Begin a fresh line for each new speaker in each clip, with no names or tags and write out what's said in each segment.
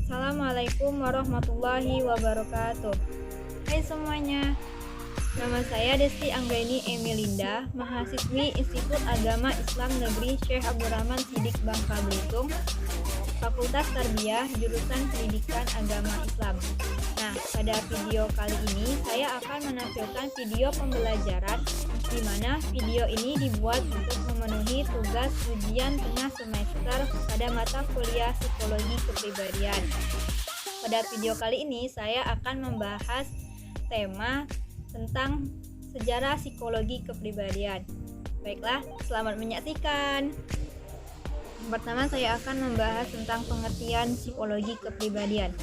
Assalamualaikum warahmatullahi wabarakatuh. Hai semuanya, nama saya Desti Anggraini Emilinda, mahasiswi Institut Agama Islam Negeri Syekh Abdurrahman Siddiq Bangka Belitung, Fakultas Tarbiyah, jurusan Pendidikan Agama Islam. Nah, pada video kali ini saya akan menampilkan video pembelajaran di mana video ini dibuat untuk memenuhi tugas ujian tengah semester pada mata kuliah Psikologi Kepribadian. Pada video kali ini saya akan membahas tema tentang sejarah psikologi kepribadian. Baiklah, selamat menyaksikan. Pertama, saya akan membahas tentang pengertian psikologi kepribadian.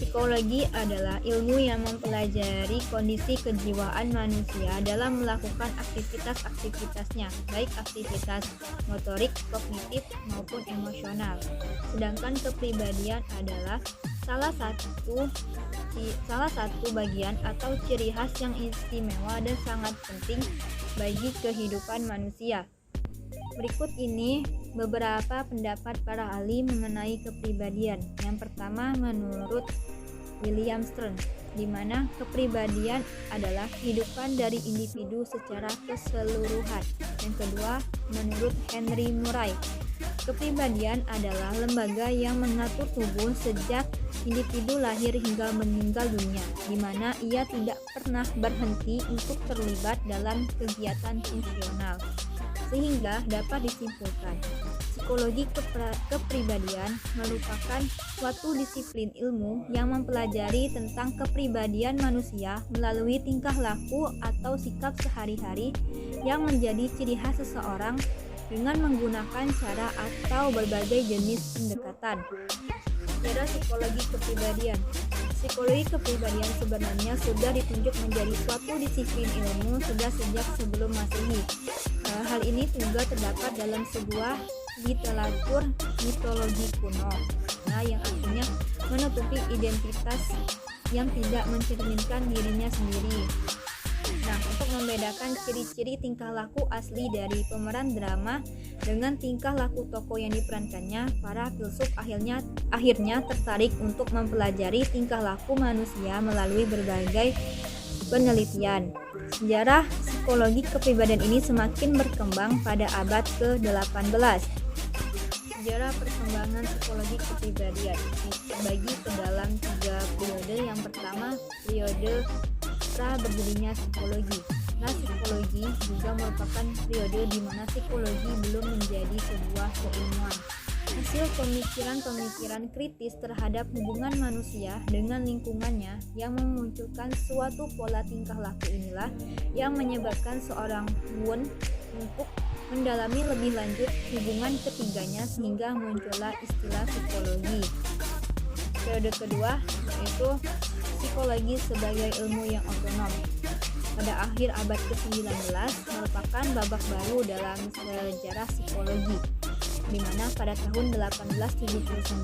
Psikologi adalah ilmu yang mempelajari kondisi kejiwaan manusia dalam melakukan aktivitas-aktivitasnya, baik aktivitas motorik, kognitif, maupun emosional. Sedangkan kepribadian adalah salah satu bagian atau ciri khas yang istimewa dan sangat penting bagi kehidupan manusia. Berikut ini beberapa pendapat para ahli mengenai kepribadian. Yang pertama, menurut William Stern, di mana kepribadian adalah kehidupan dari individu secara keseluruhan. Yang kedua, menurut Henry Murray, kepribadian adalah lembaga yang mengatur tubuh sejak individu lahir hingga meninggal dunia, di mana ia tidak pernah berhenti untuk terlibat dalam kegiatan fungsional. Sehingga dapat disimpulkan, psikologi kepribadian merupakan suatu disiplin ilmu yang mempelajari tentang kepribadian manusia melalui tingkah laku atau sikap sehari-hari yang menjadi ciri khas seseorang dengan menggunakan cara atau berbagai jenis pendekatan. Sejarah psikologi kepribadian. Psikologi kepribadian sebenarnya sudah ditunjuk menjadi suatu disiplin ilmu sudah sejak sebelum Masehi. Hal ini juga terdapat dalam sebuah literatur mitologi kuno, yang artinya menutupi identitas yang tidak mencerminkan dirinya sendiri. Untuk membedakan ciri-ciri tingkah laku asli dari pemeran drama dengan tingkah laku tokoh yang diperankannya, para filsuf akhirnya tertarik untuk mempelajari tingkah laku manusia melalui berbagai penelitian. Sejarah psikologi kepribadian ini semakin berkembang pada abad ke-18. Sejarah perkembangan psikologi kepribadian dibagi ke dalam 3 periode. Yang pertama, periode pra berdirinya psikologi. Psikologi juga merupakan periode di mana psikologi belum menjadi sebuah keilmuan. Hasil pemikiran-pemikiran kritis terhadap hubungan manusia dengan lingkungannya yang memunculkan suatu pola tingkah laku inilah yang menyebabkan seorang Wundt untuk mendalami lebih lanjut hubungan ketiganya sehingga muncullah istilah psikologi. Periode kedua yaitu psikologi sebagai ilmu yang otonom. Pada akhir abad ke-19 merupakan babak baru dalam sejarah psikologi, di mana pada tahun 1879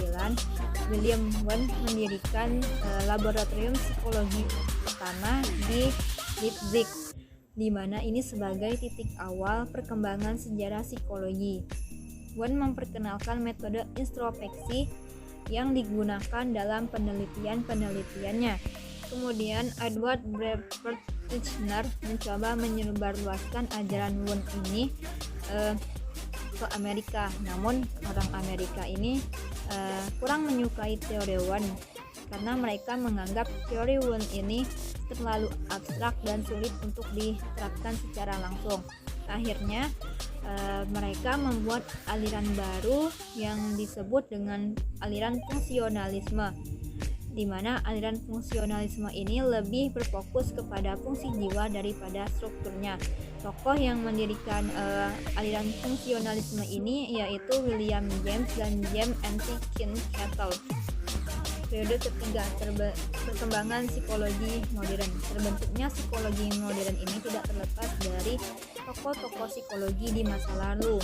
William Wundt mendirikan laboratorium psikologi pertama di Leipzig, di mana ini sebagai titik awal perkembangan sejarah psikologi. Wundt memperkenalkan metode introspeksi yang digunakan dalam penelitiannya. Kemudian Edward Brevet Titchener mencoba menyebarluaskan ajaran Wundt ini ke Amerika. Namun orang Amerika ini kurang menyukai teori Wundt karena mereka menganggap teori Wundt ini terlalu abstrak dan sulit untuk diterapkan secara langsung. Akhirnya mereka membuat aliran baru yang disebut dengan aliran fungsionalisme, di mana aliran fungsionalisme ini lebih berfokus kepada fungsi jiwa daripada strukturnya. Tokoh yang mendirikan aliran fungsionalisme ini yaitu William James dan James McKinsey. Periode ketiga, perkembangan psikologi modern. Terbentuknya psikologi modern ini tidak terlepas dari tokoh-tokoh psikologi di masa lalu.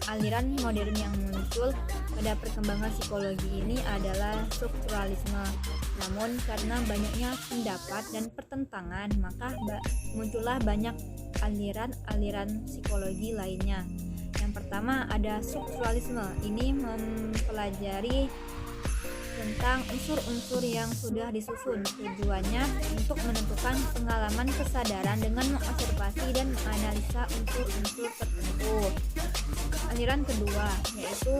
Aliran modern yang muncul pada perkembangan psikologi ini adalah strukturalisme. Namun karena banyaknya pendapat dan pertentangan, maka muncullah banyak aliran-aliran psikologi lainnya. Yang pertama ada strukturalisme. Ini mempelajari tentang unsur-unsur yang sudah disusun. Tujuannya untuk menentukan pengalaman kesadaran dengan mengobservasi dan menganalisa unsur-unsur tertentu. Aliran kedua yaitu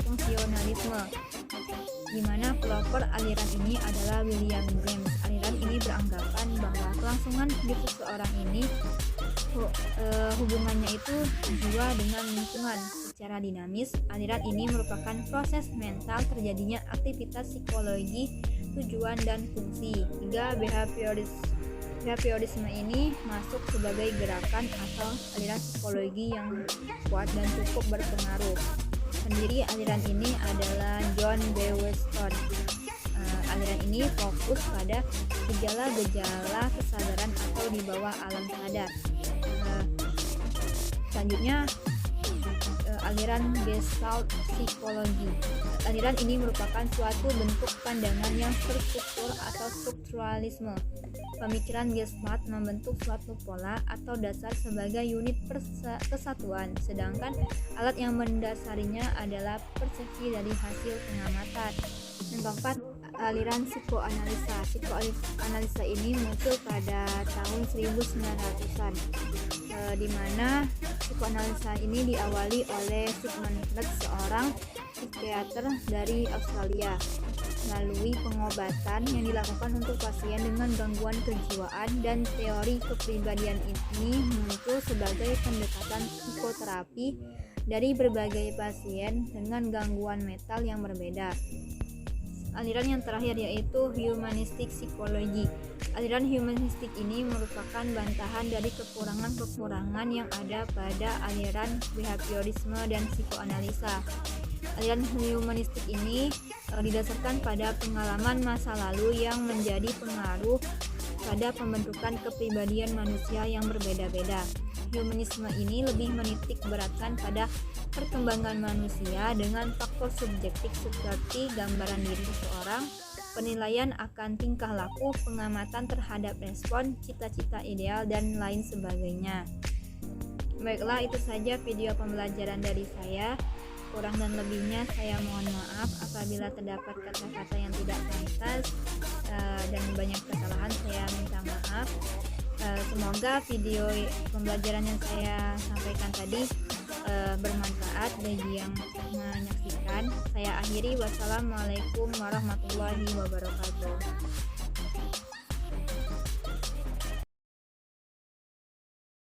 fungsionalisme, di mana pelopor aliran ini adalah William James. Aliran ini beranggapan bahwa kelangsungan hidup seseorang ini hubungannya itu jiwa dengan lingkungan secara dinamis. Aliran ini merupakan proses mental terjadinya aktivitas psikologi, tujuan, dan fungsi. 3. Behaviorisme ini masuk sebagai gerakan atau aliran psikologi yang kuat dan cukup berpengaruh. Pendiri aliran ini adalah John B. Weston. Aliran ini fokus pada gejala-gejala kesadaran atau di bawah alam sadar. Selanjutnya aliran Gestalt psikologi. Aliran ini merupakan suatu bentuk pandangan yang terstruktur atau strukturalisme. Pemikiran Gestalt membentuk suatu pola atau dasar sebagai unit kesatuan, sedangkan alat yang mendasarinya adalah persepsi dari hasil pengamatan. Yang keempat, aliran psikoanalisa. Psikoanalisa ini muncul pada tahun 1900-an, di mana psikoanalisa ini diawali oleh Sigmund Freud, seorang psikiater dari Australia. Melalui pengobatan yang dilakukan untuk pasien dengan gangguan kejiwaan, dan teori kepribadian ini muncul sebagai pendekatan psikoterapi dari berbagai pasien dengan gangguan mental yang berbeda. Aliran yang terakhir yaitu humanistik psikologi. Aliran humanistik ini merupakan bantahan dari kekurangan-kekurangan yang ada pada aliran behaviorisme dan psikoanalisa. Aliran humanistik ini didasarkan pada pengalaman masa lalu yang menjadi pengaruh pada pembentukan kepribadian manusia yang berbeda-beda. Humanisme ini lebih menitik beratkan pada perkembangan manusia dengan faktor subjektif seperti gambaran diri seseorang, penilaian akan tingkah laku, pengamatan terhadap respon, cita-cita ideal, dan lain sebagainya. Baiklah, itu saja video pembelajaran dari saya. Kurang dan lebihnya saya mohon maaf apabila terdapat kata-kata yang tidak pantas dan banyak kesalahan, saya minta maaf. Semoga video pembelajaran yang saya sampaikan tadi bermanfaat bagi yang menyaksikan. Saya akhiri, wassalamualaikum warahmatullahi wabarakatuh.